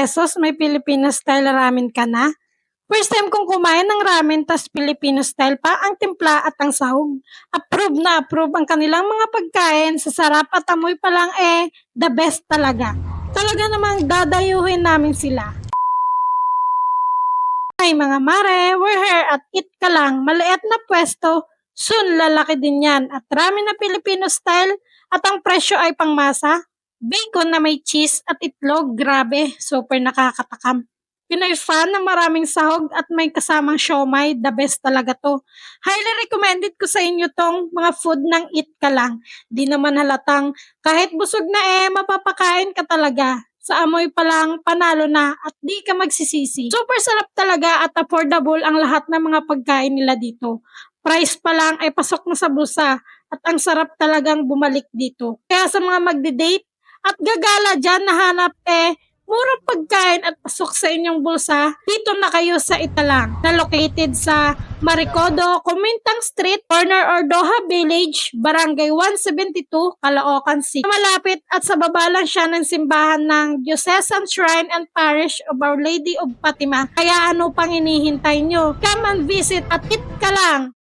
pesos, may Filipino style ramen ka na? First time kong kumain ng ramen tas Filipino style pa ang timpla at ang sahog. Approve na approve ang kanilang mga pagkain. Sa sarap at amoy pa lang the best talaga. Talaga namang dadayuhin namin sila. Ay mga mare, we're here at eat ka lang. Maliit na pwesto, soon lalaki din yan. At ramen na Filipino style at ang presyo ay pangmasa. Bacon na may cheese at itlog, grabe, super nakakatakam. Pinoy fan na maraming sahog at may kasamang siomai, the best talaga to. Highly recommended ko sa inyo tong mga food ng eat ka lang. Di naman halatang kahit busog na mapapakain ka talaga. Sa amoy pa lang, panalo na at di ka magsisisi. Super sarap talaga at affordable ang lahat ng mga pagkain nila dito. Price pa lang ay pasok na sa bulsa at ang sarap talagang bumalik dito. Kaya sa mga magde-date at gagala dyan nahanap murang pagkain at pasok sa inyong bulsa, dito na kayo sa Italang, na located sa Maricodo, Kumintang Street, corner or Doha Village, Barangay 172, Caloocan City. Malapit at sa baba lang siya ng simbahan ng Diocesan Shrine and Parish of Our Lady of Fatima. Kaya ano pang hinihintay nyo? Come and visit at eat ka lang!